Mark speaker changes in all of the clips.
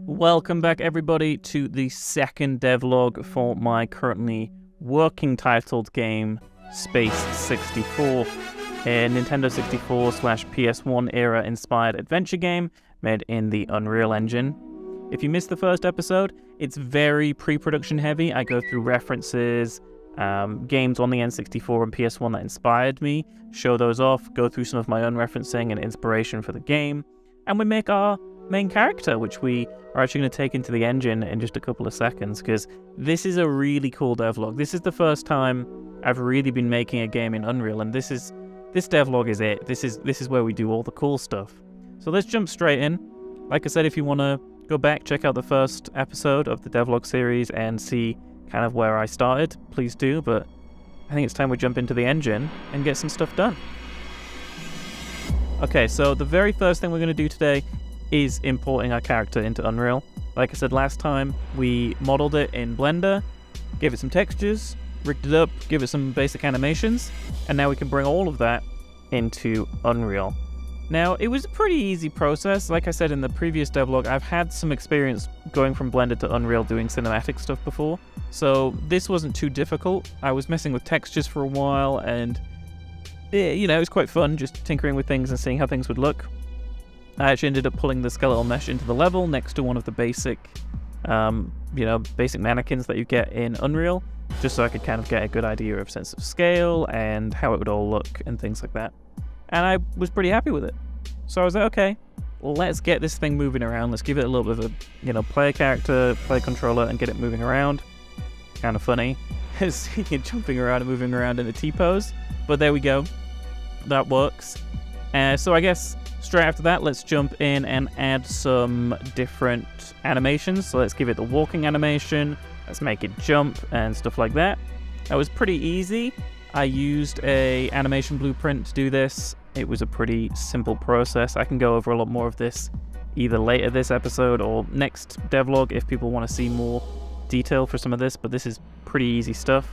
Speaker 1: Welcome back everybody to the second devlog for my currently working titled game, Space 64, a Nintendo 64/PS1 era inspired adventure game made in the Unreal Engine. If you missed the first episode, it's very pre-production heavy. I go through references, games on the N64 and PS1 that inspired me, show those off, go through some of my own referencing and inspiration for the game, and we make our main character, which we are actually going to take into the engine in just a couple of seconds, because this is a really cool devlog. This is the first time I've really been making a game in Unreal, and this devlog is it. This is where we do all the cool stuff. So let's jump straight in. Like I said, if you want to go back, check out the first episode of the devlog series and see kind of where I started, please do, but I think it's time we jump into the engine and get some stuff done. Okay, so the very first thing we're going to do today is importing our character into Unreal. Like I said last time, we modeled it in Blender, gave it some textures, rigged it up, give it some basic animations, and now we can bring all of that into Unreal. Now, it was a pretty easy process. Like I said in the previous devlog, I've had some experience going from Blender to Unreal doing cinematic stuff before, so this wasn't too difficult. I was messing with textures for a while, and it was quite fun just tinkering with things and seeing how things would look. I actually ended up pulling the skeletal mesh into the level next to one of the basic mannequins that you get in Unreal, just so I could kind of get a good idea of sense of scale and how it would all look and things like that. And I was pretty happy with it. So I was like, okay, let's get this thing moving around. Let's give it a little bit of a, player character, player controller, and get it moving around. Kind of funny, seeing it jumping around and moving around in a T-pose. But there we go. That works. So I guess straight after that, let's jump in and add some different animations. So let's give it the walking animation, let's make it jump and stuff like that. That was pretty easy. I used a animation blueprint to do this. It was a pretty simple process. I can go over a lot more of this either later this episode or next devlog if people want to see more detail for some of this, but this is pretty easy stuff.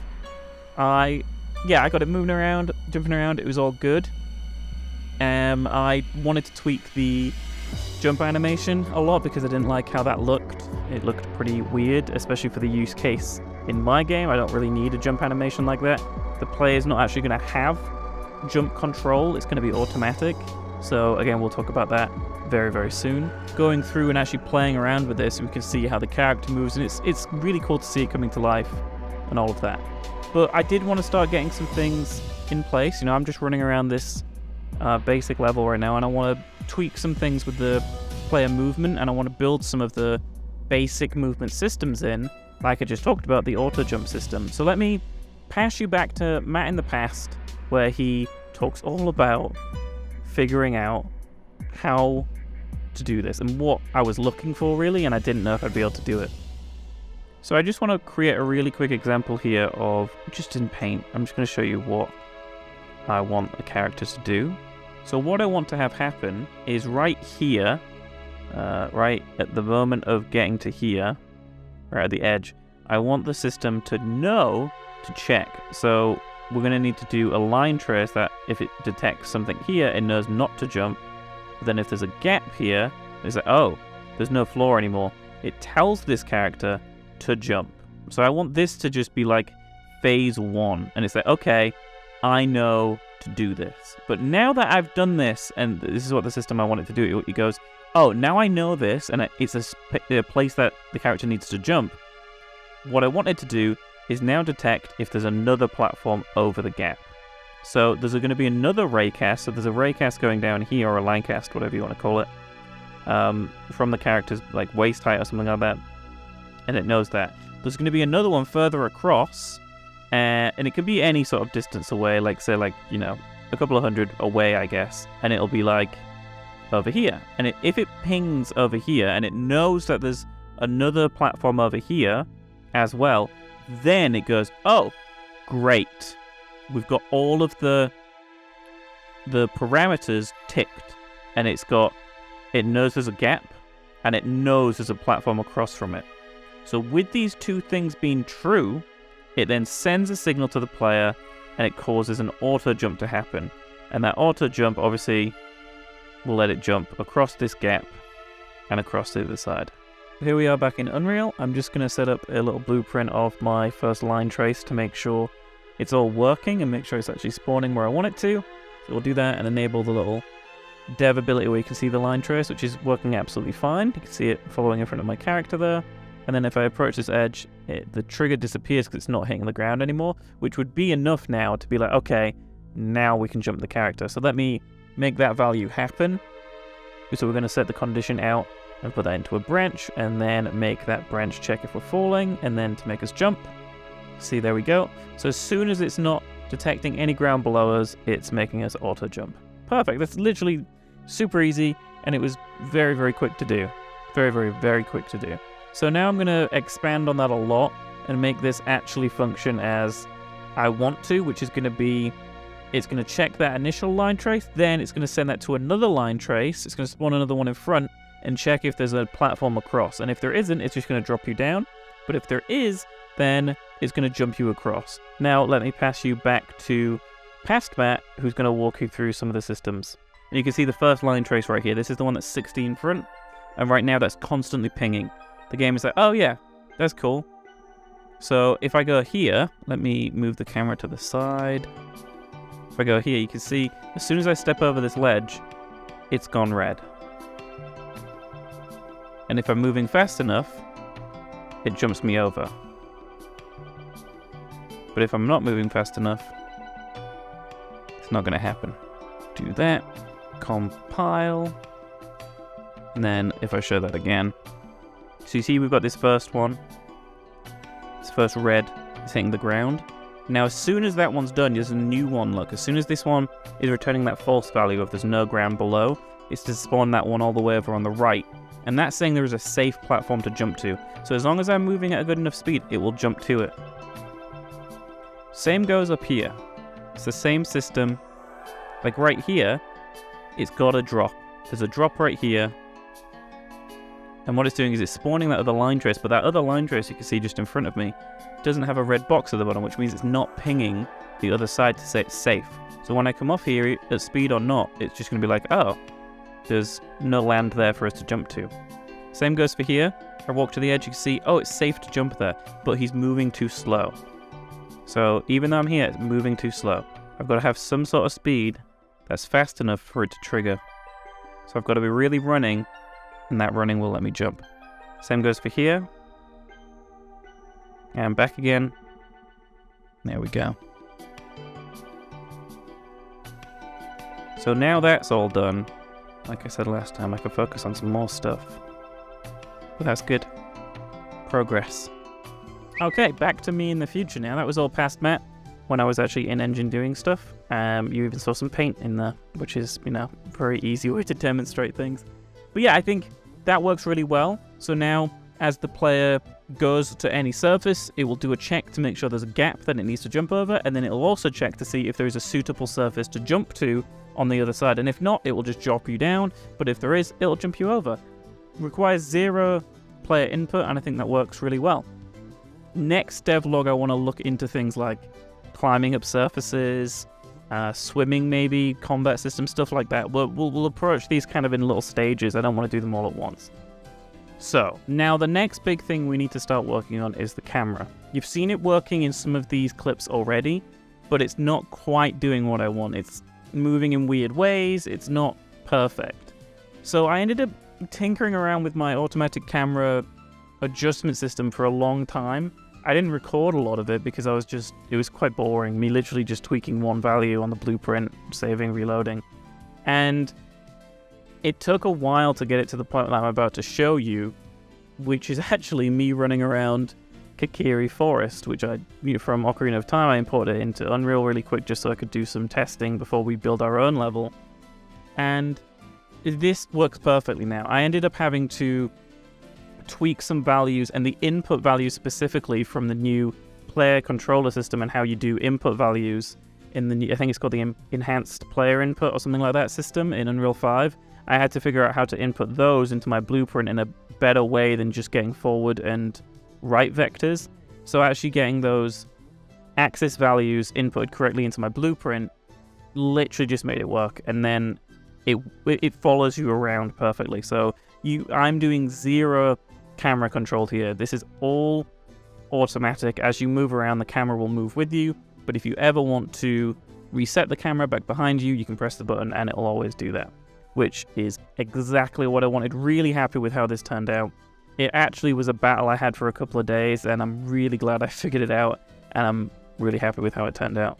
Speaker 1: I got it moving around, jumping around, it was all good. I wanted to tweak the jump animation a lot because I didn't like how that looked. It looked pretty weird, especially for the use case in my game. I don't really need a jump animation like that. The player's not actually going to have jump control. It's going to be automatic. So again, we'll talk about that very, very soon. Going through and actually playing around with this, we can see how the character moves, and it's really cool to see it coming to life and all of that. But I did want to start getting some things in place. I'm just running around this basic level right now, and I want to tweak some things with the player movement, and I want to build some of the basic movement systems in, like I just talked about, the auto jump system. So let me pass you back to Matt in the past, where he talks all about figuring out how to do this and what I was looking for really, and I didn't know if I'd be able to do it. So I just want to create a really quick example here of just in Paint. I'm just going to show you what I want a character to do. So what I want to have happen is right here, right at the moment of getting to here, right at the edge, I want the system to know to check. So we're going to need to do a line trace that if it detects something here, it knows not to jump. But then if there's a gap here, it's like, oh, there's no floor anymore. It tells this character to jump. So I want this to just be like phase 1. And it's like, okay, I know to do this. But now that I've done this, and this is what the system I want it to do, it goes, oh, now I know this, and it's a place that the character needs to jump. What I want it to do is now detect if there's another platform over the gap. So there's going to be another raycast, so there's a raycast going down here, or a line cast, whatever you want to call it, from the character's like waist height or something like that, and it knows that. There's going to be another one further across, and it could be any sort of distance away, like say a couple of hundred away, I guess, and it'll be like over here. And if it pings over here and it knows that there's another platform over here as well, then it goes, oh, great. We've got all of the parameters ticked, and it knows there's a gap, and it knows there's a platform across from it. So with these two things being true, it then sends a signal to the player, and it causes an auto jump to happen. And that auto jump obviously will let it jump across this gap and across the other side. here we are back in Unreal. I'm just going to set up a little blueprint of my first line trace to make sure it's all working and make sure it's actually spawning where I want it to. So we'll do that and enable the little dev ability where you can see the line trace, which is working absolutely fine. You can see it following in front of my character there. And then if I approach this edge, the trigger disappears because it's not hitting the ground anymore, which would be enough now to be like, okay, now we can jump the character. So let me make that value happen. So we're going to set the condition out and put that into a branch, and then make that branch check if we're falling, and then to make us jump. See, there we go. So as soon as it's not detecting any ground below us, it's making us auto jump. Perfect. That's literally super easy, and it was very, very quick to do. Very, very, very quick to do. So now I'm going to expand on that a lot and make this actually function as I want to, which is going to be, it's going to check that initial line trace, then it's going to send that to another line trace, it's going to spawn another one in front, and check if there's a platform across. And if there isn't, it's just going to drop you down. But if there is, then it's going to jump you across. Now let me pass you back to Past Matt, who's going to walk you through some of the systems. And you can see the first line trace right here. This is the one that's 16 front, and right now that's constantly pinging. The game is like, oh yeah, that's cool. So if I go here, let me move the camera to the side. If I go here, you can see as soon as I step over this ledge, it's gone red. And if I'm moving fast enough, it jumps me over. But if I'm not moving fast enough, it's not going to happen. Do that, compile, and then if I show that again, so you see we've got this first one, this first red is hitting the ground. Now as soon as that one's done, there's a new one, look. As soon as this one is returning that false value of there's no ground below, it's to spawn that one all the way over on the right. And that's saying there is a safe platform to jump to. So as long as I'm moving at a good enough speed, it will jump to it. Same goes up here. It's the same system. Like right here, it's got a drop. There's a drop right here. And what it's doing is it's spawning that other line trace, but that other line trace you can see just in front of me doesn't have a red box at the bottom, which means it's not pinging the other side to say it's safe. So when I come off here, at speed or not, it's just going to be like, oh, there's no land there for us to jump to. Same goes for here. If I walk to the edge, you can see, oh, it's safe to jump there, but he's moving too slow. So even though I'm here, it's moving too slow. I've got to have some sort of speed that's fast enough for it to trigger. So I've got to be really running, and that running will let me jump. Same goes for here. And back again. There we go. So now that's all done. Like I said last time, I can focus on some more stuff. But that's good. Progress. Okay, back to me in the future now. That was all past Matt when I was actually in engine doing stuff. You even saw some paint in there, which is, you know, a very easy way to demonstrate things. But yeah, I think that works really well. So now, as the player goes to any surface, it will do a check to make sure there's a gap that it needs to jump over, and then it'll also check to see if there is a suitable surface to jump to on the other side. And if not, it will just drop you down, but if there is, it'll jump you over. Requires 0 player input, and I think that works really well. Next devlog, I want to look into things like climbing up surfaces, swimming maybe, combat system, stuff like that. We'll approach these kind of in little stages. I don't want to do them all at once. So, now the next big thing we need to start working on is the camera. You've seen it working in some of these clips already, but it's not quite doing what I want. It's moving in weird ways, it's not perfect. So I ended up tinkering around with my automatic camera adjustment system for a long time. I didn't record a lot of it because it was quite boring, me literally just tweaking one value on the blueprint, saving, reloading. And it took a while to get it to the point that I'm about to show you, which is actually me running around Kakiri Forest, which from Ocarina of Time, I imported it into Unreal really quick just so I could do some testing before we build our own level. And this works perfectly now. I ended up having to tweak some values, and the input values specifically from the new player controller system and how you do input values in the new, I think it's called the enhanced player input or something like that system in Unreal 5. I had to figure out how to input those into my blueprint in a better way than just getting forward and right vectors. So actually getting those axis values inputted correctly into my blueprint literally just made it work, and then it follows you around perfectly. So I'm doing 0 camera controlled here. This is all automatic. As you move around, the camera will move with you. But if you ever want to reset the camera back behind you, you can press the button and it will always do that, which is exactly what I wanted. Really happy with how this turned out. It actually was a battle I had for a couple of days, and I'm really glad I figured it out, and I'm really happy with how it turned out.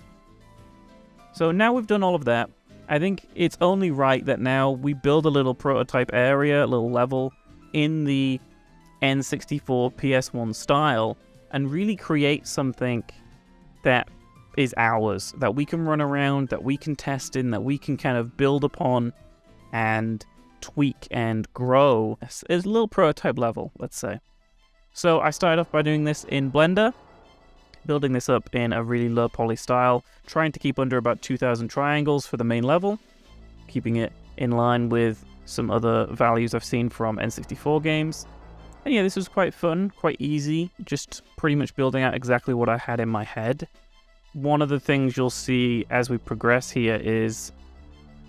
Speaker 1: So now we've done all of that, I think it's only right that now we build a little prototype area, a little level in the N64 PS1 style, and really create something that is ours, that we can run around, that we can test in, that we can kind of build upon and tweak and grow. It's a little prototype level, let's say. So I started off by doing this in Blender, building this up in a really low poly style, trying to keep under about 2,000 triangles for the main level, keeping it in line with some other values I've seen from N64 games. And yeah, this was quite fun, quite easy, just pretty much building out exactly what I had in my head. One of the things you'll see as we progress here is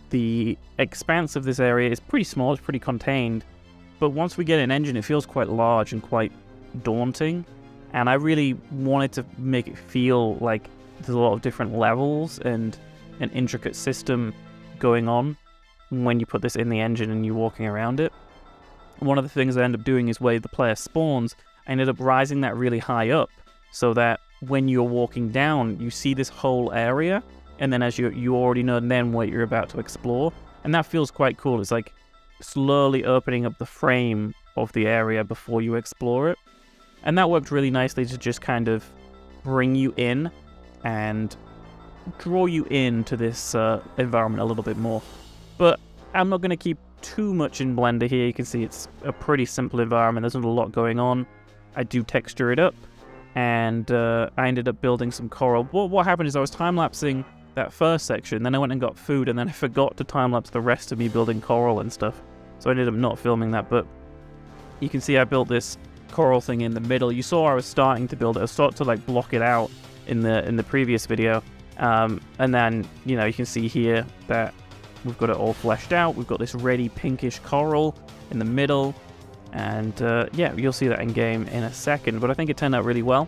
Speaker 1: the expanse of this area is pretty small, it's pretty contained, but once we get an engine, it feels quite large and quite daunting, and I really wanted to make it feel like there's a lot of different levels and an intricate system going on when you put this in the engine and you're walking around it. One of the things I end up doing is where the player spawns, I ended up rising that really high up so that when you're walking down, you see this whole area, and then as you already know then what you're about to explore, and that feels quite cool. It's like slowly opening up the frame of the area before you explore it, and that worked really nicely to just kind of bring you in and draw you into this environment a little bit more. But I'm not going to keep too much in Blender here. You can see it's a pretty simple environment. There's not a lot going on. I do texture it up, and I ended up building some coral. What happened is I was time-lapsing that first section, then I went and got food, and then I forgot to time-lapse the rest of me building coral and stuff. So I ended up not filming that, but you can see I built this coral thing in the middle. You saw I was starting to build it. I was starting to like block it out in the previous video. And then, you know, you can see here that we've got it all fleshed out. We've got this reddy pinkish coral in the middle. And yeah, you'll see that in game in a second, but I think it turned out really well.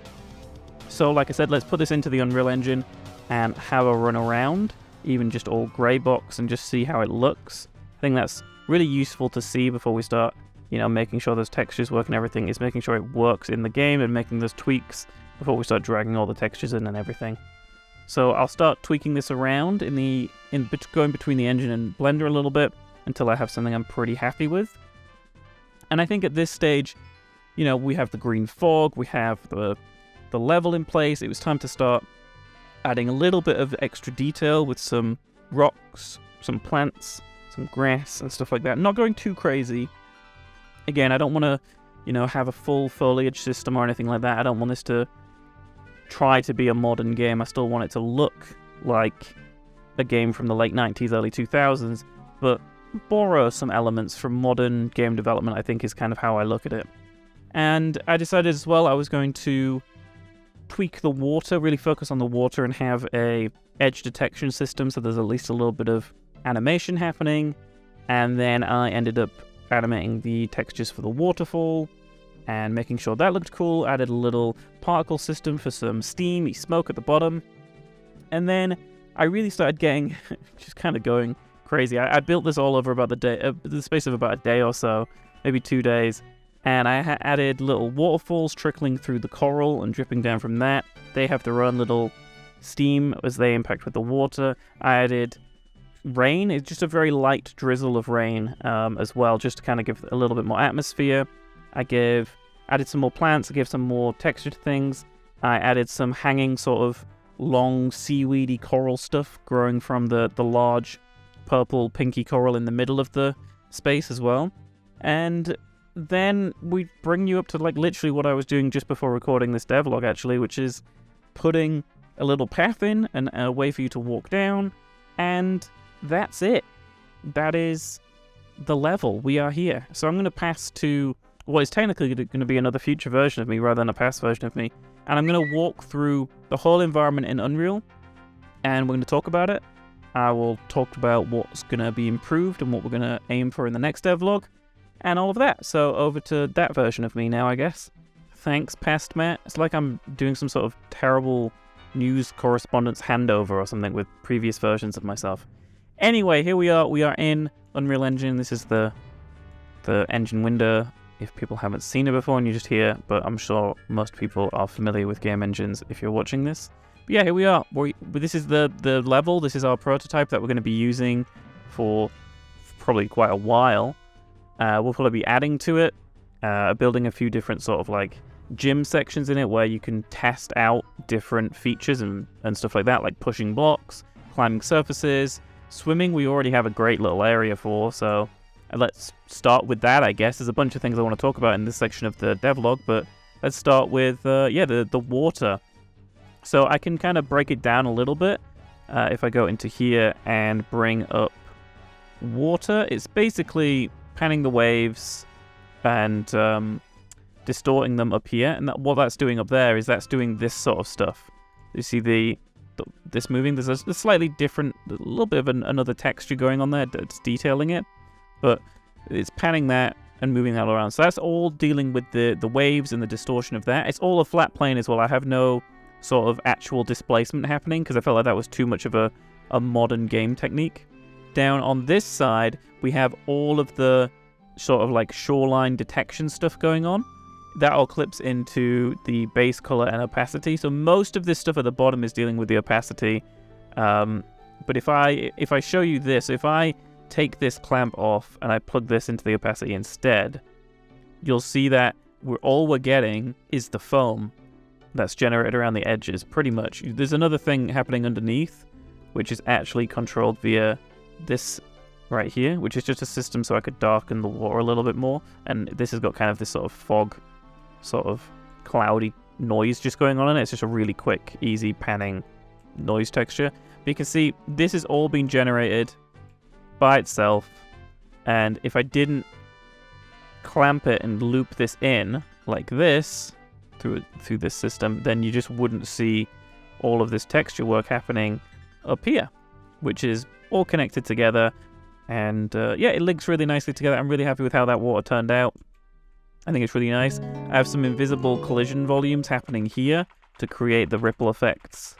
Speaker 1: So like I said, let's put this into the Unreal Engine and have a run around, even just all grey box, and just see how it looks. I think that's really useful to see before we start, you know, making sure those textures work and everything, is making sure it works in the game and making those tweaks before we start dragging all the textures in and everything. So I'll start tweaking this around going between the engine and Blender a little bit until I have something I'm pretty happy with. And I think at this stage, you know, we have the green fog, we have the level in place. It was time to start adding a little bit of extra detail with some rocks, some plants, some grass and stuff like that. Not going too crazy. Again, I don't want to, you know, have a full foliage system or anything like that. I don't want this to try to be a modern game. I still want it to look like a game from the late 90s, early 2000s, but borrow some elements from modern game development, I think, is kind of how I look at it. And I decided as well I was going to tweak the water, really focus on the water and have a edge detection system so there's at least a little bit of animation happening. And then I ended up animating the textures for the waterfall and making sure that looked cool. Added a little particle system for some steamy smoke at the bottom. And then I really started getting just kind of going crazy. I built this all over about the space of about a day or so, maybe 2 days, and I added little waterfalls trickling through the coral and dripping down from that. They have their own little steam as they impact with the water. I added rain. It's just a very light drizzle of rain as well, just to kind of give a little bit more atmosphere. Added some more plants, I gave some more textured things. I added some hanging sort of long seaweedy coral stuff growing from the large purple pinky coral in the middle of the space as well. And then we bring you up to like literally what I was doing just before recording this devlog actually, which is putting a little path in and a way for you to walk down, and that's it. That is the level. We are here. So I'm going to pass to what is technically going to be another future version of me rather than a past version of me, and I'm going to walk through the whole environment in Unreal and we're going to talk about it. I will talk about what's going to be improved and what we're going to aim for in the next devlog. and all of that. So over to that version of me now, I guess. Thanks, past Matt. It's like I'm doing some sort of terrible news correspondence handover or something with previous versions of myself. Anyway, here we are. We are in Unreal Engine. This is the engine window, if people haven't seen it before and you're just here, but I'm sure most people are familiar with game engines if you're watching this. But yeah, here we are. This is the level. This is our prototype that we're going to be using for probably quite a while. We'll probably be adding to it, building a few different sort of like gym sections in it where you can test out different features and stuff like that, like pushing blocks, climbing surfaces, swimming. We already have a great little area for, so let's start with that, I guess. There's a bunch of things I want to talk about in this section of the devlog, but let's start with, the water. So I can kind of break it down a little bit. If I go into here and bring up water, it's basically panning the waves and distorting them up here. And what that's doing up there is that's doing this sort of stuff. You see this moving? There's a slightly different, a little bit of another texture going on there that's detailing it. But it's panning that and moving that around. So that's all dealing with the waves and the distortion of that. It's all a flat plane as well. I have no sort of actual displacement happening because I felt like that was too much of a modern game technique. Down on this side, we have all of the sort of like shoreline detection stuff going on. That all clips into the base color and opacity. So most of this stuff at the bottom is dealing with the opacity. But if I show you this, if I take this clamp off and I plug this into the opacity instead, you'll see that all we're getting is the foam that's generated around the edges, pretty much. There's another thing happening underneath, which is actually controlled via this right here, which is just a system so I could darken the water a little bit more. And this has got kind of this sort of fog, sort of cloudy noise just going on in it. It's just a really quick, easy panning noise texture. But you can see this is all being generated by itself, and if I didn't clamp it and loop this in like this through this system, then you just wouldn't see all of this texture work happening up here, which is all connected together. And it links really nicely together. I'm really happy with how that water turned out. I think it's really nice. I have some invisible collision volumes happening here to create the ripple effects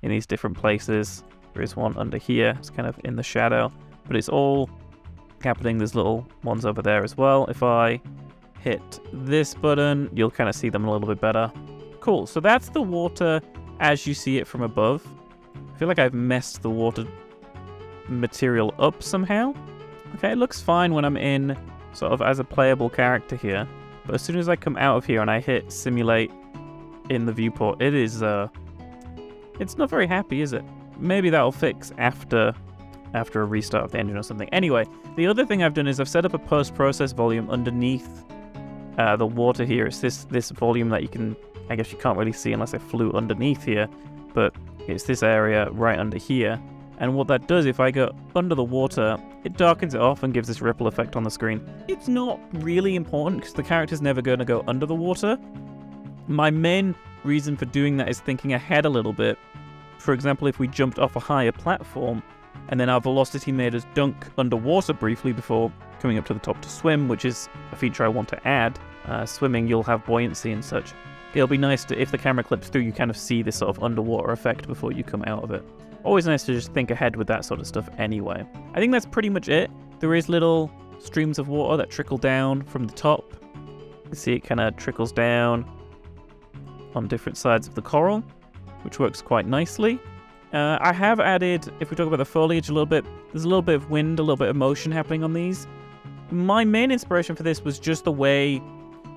Speaker 1: in these different places. There is one under here. It's kind of in the shadow, but it's all happening. There's little ones over there as well. If I hit this button, you'll kind of see them a little bit better. Cool. So that's the water as you see it from above. I feel like I've messed the water material up somehow. Okay, it looks fine when I'm in sort of as a playable character here. But as soon as I come out of here and I hit simulate in the viewport, it is, it's not very happy, is it? Maybe that'll fix after a restart of the engine or something. Anyway, the other thing I've done is I've set up a post-process volume underneath the water here. It's this volume that I guess you can't really see unless I flew underneath here, but it's this area right under here. And what that does, if I go under the water, it darkens it off and gives this ripple effect on the screen. It's not really important because the character's never going to go under the water. My main reason for doing that is thinking ahead a little bit. For example, if we jumped off a higher platform and then our velocity made us dunk underwater briefly before coming up to the top to swim, which is a feature I want to add. Swimming, you'll have buoyancy and such. It'll be nice to, if the camera clips through, you kind of see this sort of underwater effect before you come out of it. Always nice to just think ahead with that sort of stuff anyway. I think that's pretty much it. There is little streams of water that trickle down from the top. You see it kind of trickles down on different sides of the coral, which works quite nicely. I have added, if we talk about the foliage a little bit, there's a little bit of wind, a little bit of motion happening on these. My main inspiration for this was just the way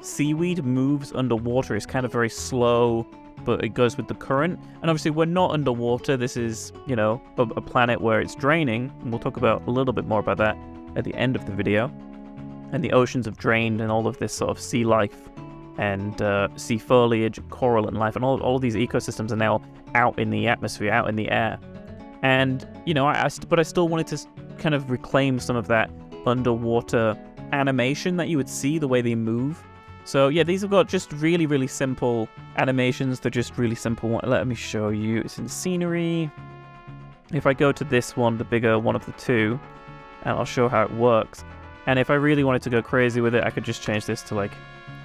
Speaker 1: seaweed moves underwater. It's kind of very slow, but it goes with the current. And obviously we're not underwater. This is, a planet where it's draining. And we'll talk about a little bit more about that at the end of the video. And the oceans have drained and all of this sort of sea life and sea foliage, coral and life, and all of these ecosystems are now out in the atmosphere, out in the air. And, but I still wanted to kind of reclaim some of that underwater animation that you would see, the way they move. So yeah, these have got just really, really simple animations. They're just really simple. Let me show you. It's in scenery. If I go to this one, the bigger one of the two, and I'll show how it works. And if I really wanted to go crazy with it, I could just change this to like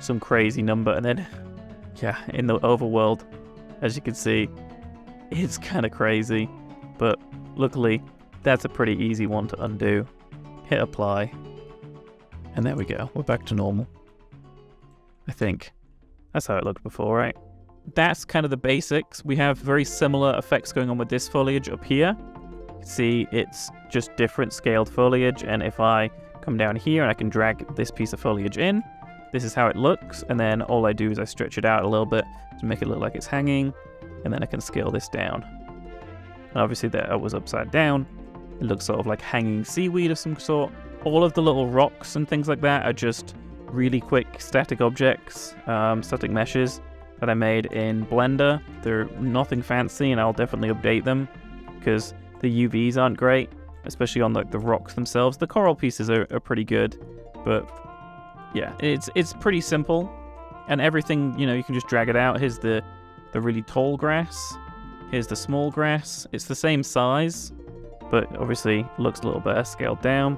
Speaker 1: some crazy number. And then, yeah, in the overworld, as you can see, it's kind of crazy. But luckily, that's a pretty easy one to undo. Hit apply. And there we go. We're back to normal. I think that's how it looked before, right? That's kind of the basics. We have very similar effects going on with this foliage up here. See, it's just different scaled foliage. And if I come down here and I can drag this piece of foliage in, this is how it looks. And then all I do is I stretch it out a little bit to make it look like it's hanging. And then I can scale this down. And obviously that was upside down. It looks sort of like hanging seaweed of some sort. All of the little rocks and things like that are just really quick static objects, static meshes that I made in Blender. They're nothing fancy, and I'll definitely update them because the UVs aren't great, especially on like the rocks themselves. The coral pieces are pretty good, but yeah, it's pretty simple, and everything, you know, you can just drag it out. Here's the really tall grass. Here's the small grass. It's the same size, but obviously looks a little better scaled down.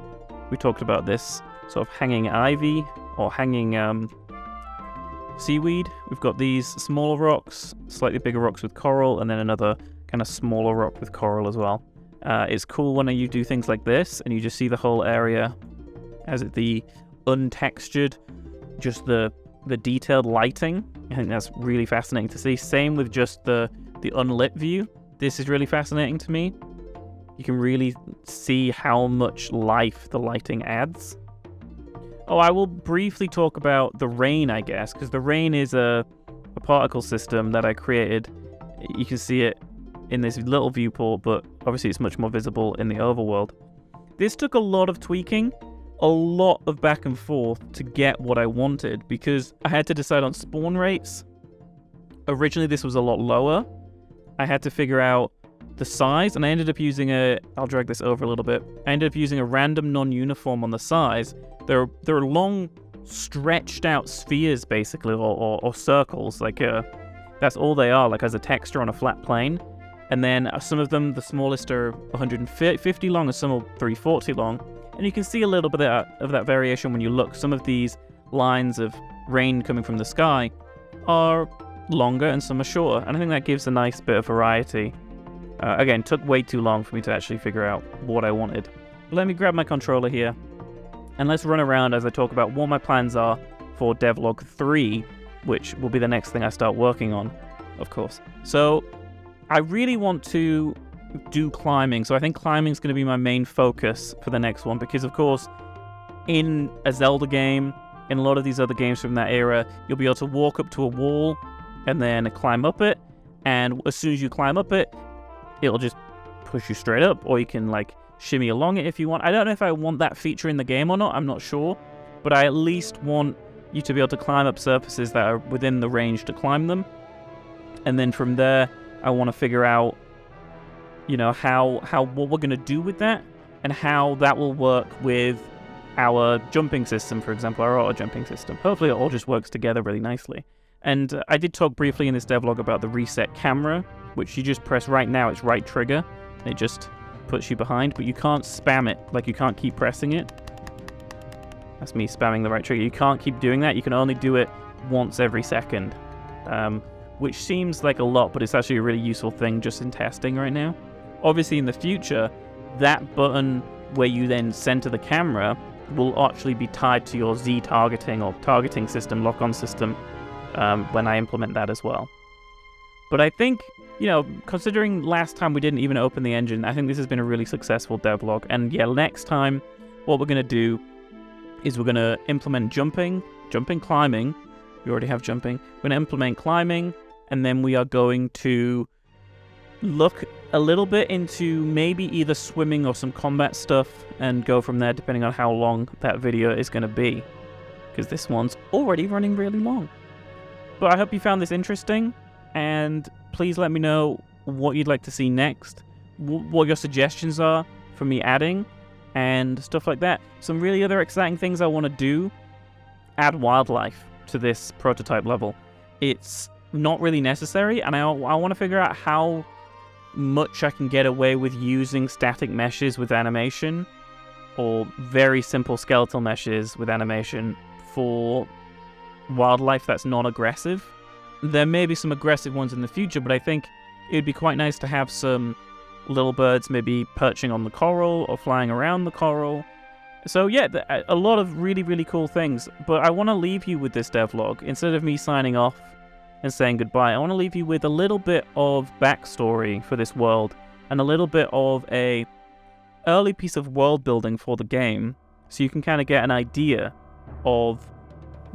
Speaker 1: We talked about this sort of hanging ivy or hanging seaweed. We've got these smaller rocks, slightly bigger rocks with coral, and then another kind of smaller rock with coral as well. It's cool when you do things like this and you just see the whole area as the untextured, just the detailed lighting. I think that's really fascinating to see. Same with just the unlit view. This is really fascinating to me. You can really see how much life the lighting adds. Oh, I will briefly talk about the rain, I guess, because the rain is a particle system that I created. You can see it in this little viewport, but obviously it's much more visible in the overworld. This took a lot of tweaking, a lot of back and forth to get what I wanted, because I had to decide on spawn rates. Originally, this was a lot lower. I had to figure out the size, and I ended up using I'll drag this over a little bit. I ended up using a random non-uniform on the size. There are long, stretched out spheres, basically, or circles. Like, that's all they are, like as a texture on a flat plane. And then some of them, the smallest are 150 long, and some are 340 long. And you can see a little bit of that variation when you look. Some of these lines of rain coming from the sky are longer, and some are shorter. And I think that gives a nice bit of variety. Again, took way too long for me to actually figure out what I wanted. Let me grab my controller here, and let's run around as I talk about what my plans are for Devlog 3, which will be the next thing I start working on, of course. So I really want to do climbing, so I think climbing is going to be my main focus for the next one, because of course, in a Zelda game, in a lot of these other games from that era, you'll be able to walk up to a wall and then climb up it, and as soon as you climb up it, it'll just push you straight up, or you can like shimmy along it if you want. I don't know if I want that feature in the game or not, I'm not sure, but I at least want you to be able to climb up surfaces that are within the range to climb them. And then from there, I want to figure out, you know, what we're going to do with that, and how that will work with our jumping system, for example, our auto jumping system. Hopefully it all just works together really nicely. And I did talk briefly in this devlog about the reset camera, which you just press right now, it's right trigger, and it just puts you behind, but you can't spam it, like you can't keep pressing it. That's me spamming the right trigger. You can't keep doing that, you can only do it once every second, which seems like a lot, but it's actually a really useful thing just in testing right now. Obviously in the future, that button where you then center the camera will actually be tied to your Z targeting or targeting system, lock-on system, when I implement that as well. But I think, you know, considering last time we didn't even open the engine, I think this has been a really successful devlog. And yeah, next time, what we're going to do is we're going to implement jumping, climbing. We already have jumping. We're going to implement climbing, and then we are going to look a little bit into maybe either swimming or some combat stuff and go from there, depending on how long that video is going to be, because this one's already running really long. But I hope you found this interesting, and please let me know what you'd like to see next, what your suggestions are for me adding, and stuff like that. Some really other exciting things I want to do: add wildlife to this prototype level. It's not really necessary, and I want to figure out how much I can get away with using static meshes with animation or very simple skeletal meshes with animation for wildlife that's non-aggressive. There may be some aggressive ones in the future, but I think it would be quite nice to have some little birds maybe perching on the coral or flying around the coral. So yeah, a lot of really, really cool things. But I want to leave you with this devlog. Instead of me signing off and saying goodbye, I want to leave you with a little bit of backstory for this world and a little bit of a early piece of world building for the game, so you can kind of get an idea of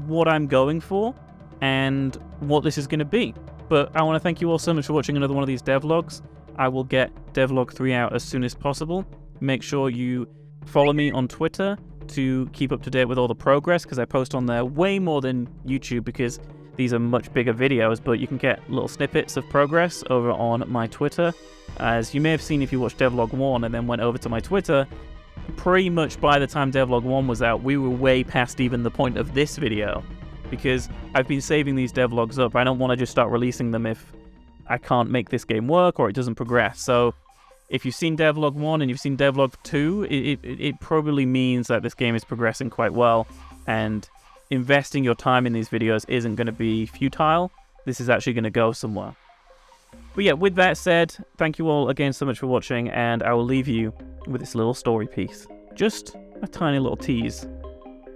Speaker 1: what I'm going for and what this is going to be. But I want to thank you all so much for watching another one of these devlogs. I will get Devlog 3 out as soon as possible. Make sure you follow me on Twitter to keep up to date with all the progress, because I post on there way more than YouTube, because these are much bigger videos, but you can get little snippets of progress over on my Twitter. As you may have seen if you watched Devlog 1 and then went over to my Twitter, pretty much by the time Devlog 1 was out, we were way past even the point of this video, because I've been saving these devlogs up. I don't want to just start releasing them if I can't make this game work or it doesn't progress. So if you've seen Devlog 1 and you've seen Devlog 2, it probably means that this game is progressing quite well, and investing your time in these videos isn't going to be futile. This is actually going to go somewhere. But yeah, with that said, thank you all again so much for watching, and I will leave you with this little story piece. Just a tiny little tease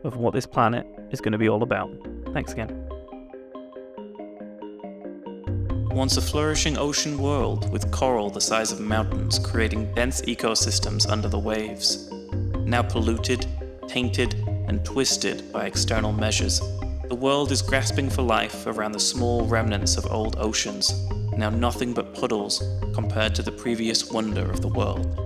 Speaker 1: of what this planet is going to be all about. Thanks again. Once a flourishing ocean world with coral the size of mountains creating dense ecosystems under the waves. Now polluted, tainted, and twisted by external measures, the world is grasping for life around the small remnants of old oceans, now nothing but puddles compared to the previous wonder of the world.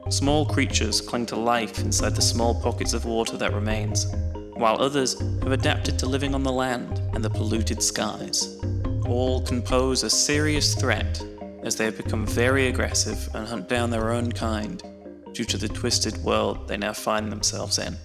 Speaker 1: Small creatures cling to life inside the small pockets of water that remains, while others have adapted to living on the land and the polluted skies. All can pose a serious threat as they have become very aggressive and hunt down their own kind due to the twisted world they now find themselves in.